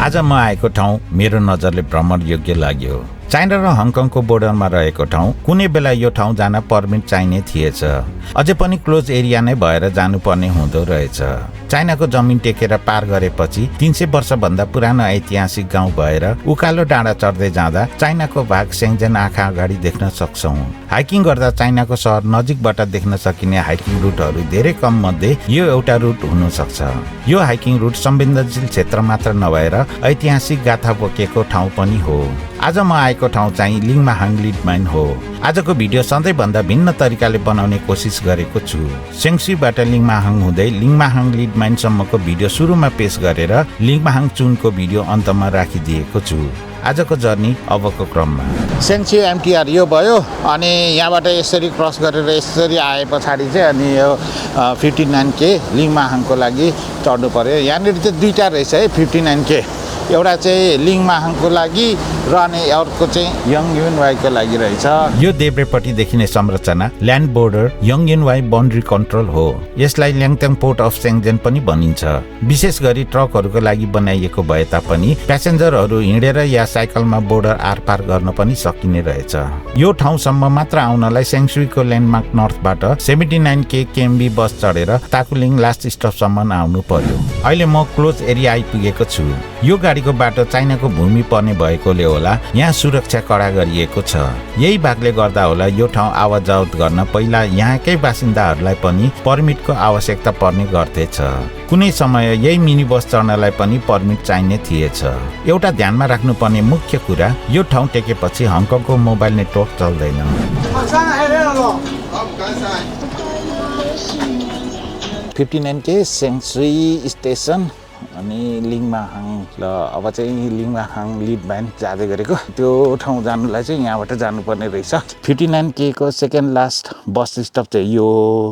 आज म आएको ठाउँ मेरो नजरले भ्रमण योग्य लाग्यो। चाइना र हङकङको बोर्डरमा रहेको ठाउँ, कुनै बेला यो ठाउँ जान परमिट चाहिने थिएछ। अझै पनि क्लोज एरिया नै भएर जानुपर्ने हुँदो रहेछ। चाइनाको जमिन टेकेर पार गरेपछि 300 वर्षभन्दा पुरानो ऐतिहासिक गाउँ भएर उकालो डाँडा चढ्दै जाँदा चाइनाको भाग सेन्जेन आँखा अगाडि देख्न सक्छौँ। हाइकिङ गर्दा चाइनाको सहर नजिकबाट देख्न सकिने हाइकिङ रुटहरू धेरै कम मध्ये यो एउटा रुट हुन सक्छ। यो हाइकिङ रुट संवेदनशील क्षेत्र मात्र नभएर ऐतिहासिक गाथा बोकेको ठाउँ पनि हो। आज म आएको ठाउँ चाहिँ लिङमाहाङ लिड माइन हो। आजको भिडियो सधैँभन्दा भिन्न तरिकाले बनाउने कोसिस गरेको छु। सेङ्सुईबाट लिङमाहाङ हुँदै लिङमाहाङ लिड माइनसम्मको भिडियो सुरुमा पेश गरेर लिङमाहाङ चुनको भिडियो अन्तमा राखिदिएको छु। आजको जर्नी अबको क्रममा सेङ्सुई एमटिआर यो भयो अनि यहाँबाट यसरी क्रस गरेर यसरी आए पछाडि चाहिँ अनि यो 59K लिङमाहाङको लागि चढ्नु पर्यो। यहाँनिर चाहिँ दुईवटा रहेछ है 59K, एउटा चाहिँ लिङमाहाङको लागि र अनि अर्को चाहिँ यङयुनवाईको लागि रहेछ। यो देब्रेपट्टि देखिने संरचना ल्यान्ड बोर्डर यङयुनवाई बाउन्ड्री कन्ट्रोल हो। यसलाई ल्याङताङ पोर्ट अफ सेन्जेन पनि भनिन्छ। विशेष गरी ट्रकहरूको लागि बनाइएको भए तापनि प्यासेन्जरहरू हिँडेर या साइकलमा बोर्डर आरपार गर्न पनि सकिने रहेछ। यो ठाउँसम्म मात्र आउनलाई सेङ्सुईको ल्यान्डमार्क नर्थबाट 79K केएमबी बस चढेर ताकुलिङ लास्ट स्टपसम्म आउनु पर्यो। अहिले म क्लोज एरिया आइपुगेको छु। यो गाडीको बाटो चाइनाको भूमि पर्ने भएकोले होला यहाँ सुरक्षा कडा गरिएको छ। यही भागले गर्दा होला यो ठाउँ आवाज जावत गर्न पहिला यहाँकै बासिन्दाहरूलाई पनि परमिटको आवश्यकता पर्ने गर्थेछ। कुनै समय यही मिनी बस चढ्नलाई पनि परमिट चाहिने थिएछ। एउटा ध्यानमा राख्नुपर्ने मुख्य कुरा, यो ठाउँ टेकेपछि हङकङको मोबाइल नेटवर्क चल्दैन। 59K सेङ्सुई स्टेसन अनि लिङमाहाङ ल अब चाहिँ लिङमाहाङ लिड माइन जाँदै गरेको त्यो ठाउँ जानुलाई चाहिँ यहाँबाट जानुपर्ने रहेछ। 59K को सेकेन्ड लास्ट बस स्टप चाहिँ यो।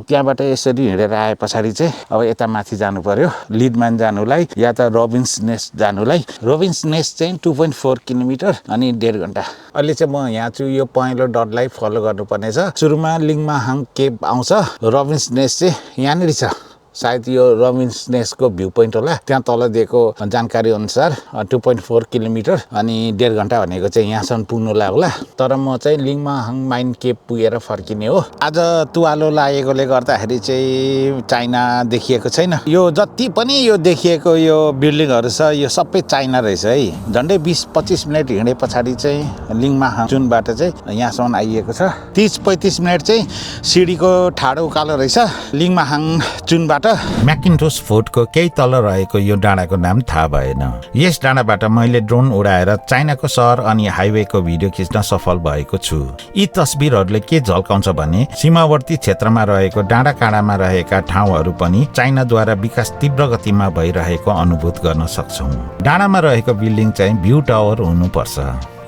त्यहाँबाट यसरी हिँडेर आए पछाडि चाहिँ अब यता माथि जानु पर्यो लिड माइन जानुलाई या त रबिन्स नेस्ट जानुलाई। रबिन्स नेस्ट चाहिँ 2.4 किलोमिटर अनि 1.5 घन्टा। अहिले चाहिँ म यहाँ छु, यो पहेँलो डटलाई फलो गर्नुपर्ने छ। सुरुमा लिङमाहाङ केभ आउँछ, रबिन्स नेस्ट चाहिँ यहाँनिर छ। सायद यो रबिन्स नेस्टको भ्यू पोइन्ट होला। त्यहाँ तल दिएको जानकारी अनुसार 2.4 किलोमिटर अनि 1.5 घन्टा भनेको चाहिँ यहाँसम्म पुग्नुलाई होला। तर म चाहिँ लिङमाहाङ माइन केभ पुगेर फर्किने हो। आज तुवालो लागेकोले गर्दाखेरि चाहिँ चाइना देखिएको छैन। यो जति पनि यो देखिएको यो बिल्डिङहरू छ यो सबै चाइना रहेछ है। झन्डै 20-25 मिनट हिँडे पछाडि चाहिँ लिङमाहाङ चुनबाट चाहिँ यहाँसम्म आइएको छ। 30-35 मिनट चाहिँ सिडीको ठाडो उकालो रहेछ लिङमाहाङ चुनबाट। म्याकिन्टोस फोर्टको केही तल रहेको यो डाँडाको नाम थाहा भएन। यस डाँडाबाट मैले ड्रोन उडाएर चाइनाको सहर अनि हाइवेको भिडियो खिच्न सफल भएको छु। यी तस्बिरहरूले के झल्काउँछ भने सीमावर्ती क्षेत्रमा रहेको डाँडा काँडामा रहेका ठाउँहरू पनि चाइनाद्वारा विकास तीव्र गतिमा भइरहेको अनुभूत गर्न सक्छौँ। डाँडामा रहेको बिल्डिङ चाहिँ भ्यू टावर हुनुपर्छ।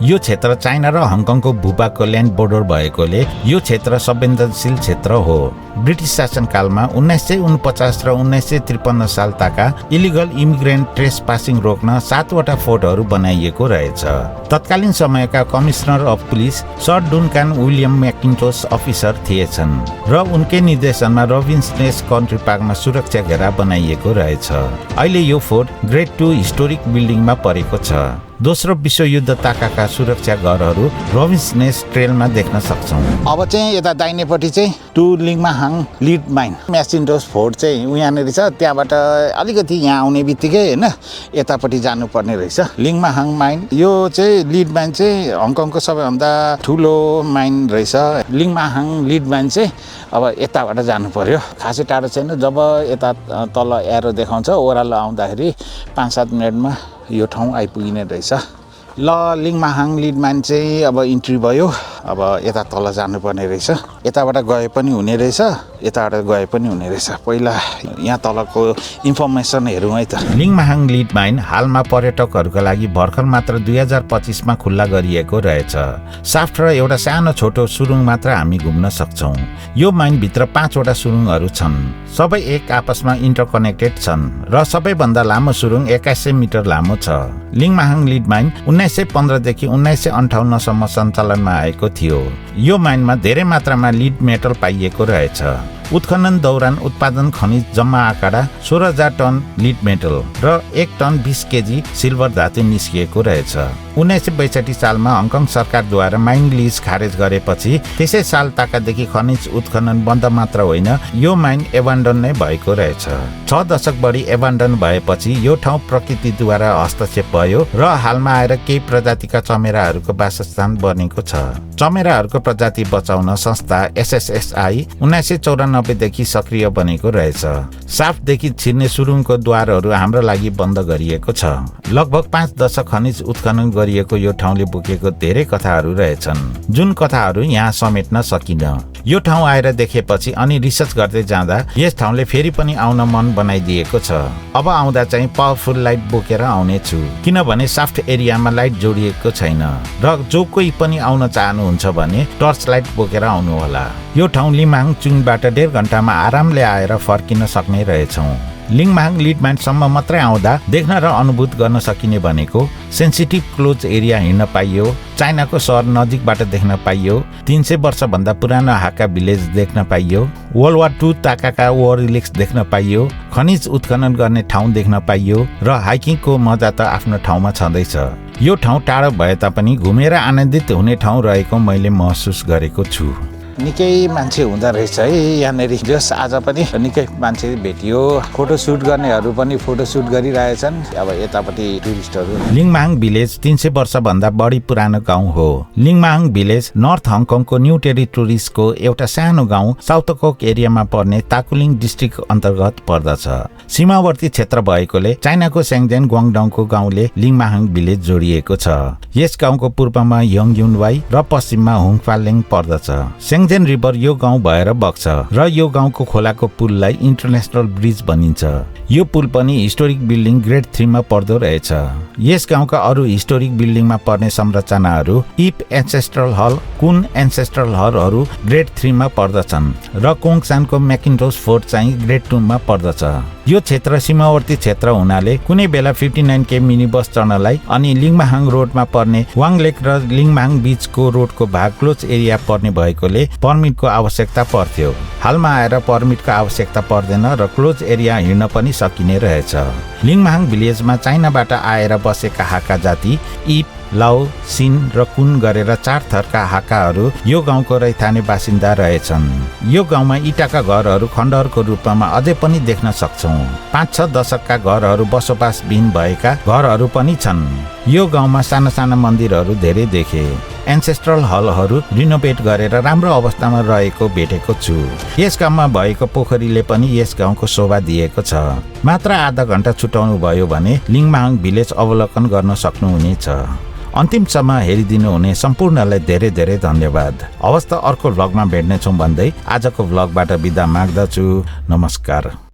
यो क्षेत्र चाइना र हङकङको भूभागको ल्यान्ड बोर्डर भएकोले यो क्षेत्र संवेदनशील क्षेत्र हो। ब्रिटिस शासनकालमा 1949 र 1953 साल ताका इलिगल इमिग्रेन्ट ट्रेस पासिङ रोक्न 7 वटा फोर्टहरू बनाइएको रहेछ। तत्कालीन समयका commissioner of police sir Duncan William Mackintosh officer थिएछन् र उनकै निर्देशनमा रबिन्स नेस्ट कन्ट्री पार्कमा सुरक्षा घेरा बनाइएको रहेछ। अहिले यो फोर्ट ग्रेड 2 हिस्टोरिक बिल्डिङमा परेको छ। दोस्रो विश्वयुद्ध ताकाका सुरक्षा घरहरू रबिन्स नेस्ट ट्रेलमा देख्न सक्छौँ। अब चाहिँ यता दाहिनेपट्टि चाहिँ टु लिङमाहाङ लिड माइन म्याकिन्टोस फोर्ट चाहिँ यहाँनिर छ। त्यहाँबाट अलिकति यहाँ आउने बित्तिकै होइन यतापट्टि जानुपर्ने रहेछ लिङमाहाङ माइन। यो चाहिँ लिड माइन चाहिँ हङकङको सबैभन्दा ठुलो माइन रहेछ। लिङमाहाङ लिड माइन चाहिँ अब यताबाट जानु पर्यो। खासै टाढो छैन। जब यता तल एरो देखाउँछ ओह्रालो आउँदाखेरि 5-7 मिनटमा यो ठाउँ आइपुगिने रहेछ। ल लिङमाहाङ लिड माइन चाहिँ अब इन्ट्री भयो। अब यता तल जानुपर्ने रहेछ। यताबाट गए पनि हुने रहेछ, यताबाट गए पनि हुने रहेछ। पहिला यहाँ तलको इन्फर्मेसन हेरौँ है त। लिङमाहाङ लिड माइन हालमा पर्यटकहरूका लागि भर्खर मात्र 2025 मा खुल्ला गरिएको रहेछ। साफ्ट र एउटा सानो छोटो सुरुङ मात्र हामी घुम्न सक्छौँ। यो माइन भित्र 5 वटा सुरुङहरू छन्। सबै एक आपसमा इन्टरकनेक्टेड छन् र सबैभन्दा लामो सुरुङ 2100 मिटर लामो छ। लिङमाहाङ लिड माइन 1915 देखि 1958 सम्म सञ्चालनमा आएको थियो। यो माइनमा धेरै मात्रामा लिड मेटल पाइएको रहेछ। उत्खनन दौरान उत्पादन खनिज जम्मा आँकडा 16,000 टन लिड मेटल र 1 टन 20 केजी सिल्भर धातु निस्किएको रहेछ। 1962 सालमा हङकङ सरकारद्वारा माइन लिज खारेज गरेपछि त्यसै साल ताकादेखि खनिज उत्खनन बन्द मात्र होइन, यो माइन एबान्डन नै भएको रहेछ। 6 दशक बढी एबान्डन भएपछि यो ठाउँ प्रकृतिद्वारा हस्तक्षेप भयो र हालमा आएर केही प्रजातिका चमेराहरूको वासस्थान बनेको छ। चमेराहरूको प्रजाति बचाउन संस्था SSSI 1994 देखि सक्रिय बनेको रहेछ। साफ्टदेखि छिर्ने सुरुङको द्वारहरू हाम्रो लागि बन्द गरिएको छ। लगभग 5 दशक खनिज उत्खनन गरिएको यो ठाउँले बोकेको धेरै कथाहरू रहेछन्, जुन कथाहरू यहाँ समेट्न सकिन। यो ठाउँ आएर देखेपछि अनि रिसर्च गर्दै जाँदा यस ठाउँले फेरि पनि आउन मन बनाइदिएको छ। अब आउँदा चाहिँ पावरफुल लाइट बोकेर आउने छु, किनभने साफ्ट एरियामा लाइट जोडिएको छैन र जो कोही पनि आउन चाहनुहुन्छ भने टर्च लाइट बोकेर आउनु होला। यो ठाउँ लिमाङ चुङबाट 1.5 घण्टामा आरामले आएर फर्किन सक्ने रहेछौँ। लिङमाहाङ लिड माइनसम्म मात्रै आउँदा देख्न र अनुभूत गर्न सकिने भनेको सेन्सिटिभ क्लोज एरिया हिँड्न पाइयो, चाइनाको सहर नजिकबाट देख्न पाइयो, 300 वर्षभन्दा पुरानो हाका भिलेज देख्न पाइयो, वर्ल्ड वार II ताकाका वोर रिलिक्स देख्न पाइयो, खनिज उत्खनन गर्ने ठाउँ देख्न पाइयो र हाइकिङको मजा त आफ्नो ठाउँमा छँदैछ। यो ठाउँ टाढो भए तापनि घुमेर आनन्दित हुने ठाउँ रहेको मैले महसुस गरेको छु। निकै मान्छे हुँदो रहेछ है यहाँनेरि। जस आज पनि निकै मान्छे भेटियो, फोटोसुट गर्नेहरू पनि फोटोसुट गरिरहेछन्। अब यतापट्टि टुरिस्टहरू। लिङमाहाङ भिलेज 300 वर्षभन्दा बढी पुरानो गाउँ हो। लिङमाहाङ भिलेज नर्थ हङकङको न्यू टेरिटोरिजको एउटा सानो गाउँ साउथकोक एरियामा पर्ने ताकुलिङ डिस्ट्रिक्ट अन्तर्गत पर्दछ। सीमावर्ती क्षेत्र भएकोले चाइनाको सेङ्जेन ग्वाङडङको गाउँले लिङमाहाङ भिलेज जोडिएको छ। यस गाउँको पूर्वमा यङयुनवाई र पश्चिममा हुङफालेङ पर्दछ। सेङ्जेन रिभर यो गाउँ भएर बग्छ र यो गाउँको खोलाको पुललाई इन्टरनेसनल ब्रिज भनिन्छ। यो पुल पनि हिस्टोरिक बिल्डिङ ग्रेड 3 मा पर्दो रहेछ। यस गाउँका अरू हिस्टोरिक बिल्डिङमा पर्ने संरचनाहरू इप एन्सेस्ट्रल हल, कुन एन्सेस्ट्रल हलहरू ग्रेड 3 मा पर्दछन् र कोङसानको म्याकिन्टोस फोर्ट चाहिँ ग्रेड 2 मा पर्दछ। यो क्षेत्र सीमावर्ती क्षेत्र हुनाले कुनै बेला 59K मिनी बस चढ्नलाई अनि लिङमाहाङ रोडमा पर्ने वाङ लेक र लिङमाहाङ बीचको रोडको भाग क्लोज एरिया पर्ने भएकोले पर्मिटको आवश्यकता पर्थ्यो। हालमा आएर पर्मिटको आवश्यकता पर्दैन र क्लोज एरिया हिँड्न पनि सकिने रहेछ। लिङमाहाङ भिलेजमा चाइनाबाट आएर बसेका हाका जाति इप, लाओ, सिन र कुन गरेर 4 थरका हाकाहरू यो गाउँको रैथाने बासिन्दा रहेछन्। यो गाउँमा इटाका घरहरू खण्डहरको रूपमा अझै पनि देख्न सक्छौँ। 5-6 दशकका घरहरू बसोबासविहीन भएका घरहरू पनि छन्। यो गाउँमा साना साना मन्दिरहरू धेरै देखे। एन्सेस्ट्रल हलहरू रिनोभेट गरेर राम्रो अवस्थामा रहेको भेटेको छु। यस गाउँमा भएको पोखरीले पनि यस गाउँको शोभा दिएको छ। मात्र आधा घण्टा छुटाउनु भयो भने लिङमाहाङ भिलेज अवलोकन गर्न सक्नुहुनेछ। अन्तिमसम्म हेरिदिनु हुने सम्पूर्णलाई धेरै धेरै धन्यवाद। हवस् त अर्को भ्लगमा भेट्नेछौँ भन्दै आजको भ्लगबाट बिदा माग्दछु। नमस्कार।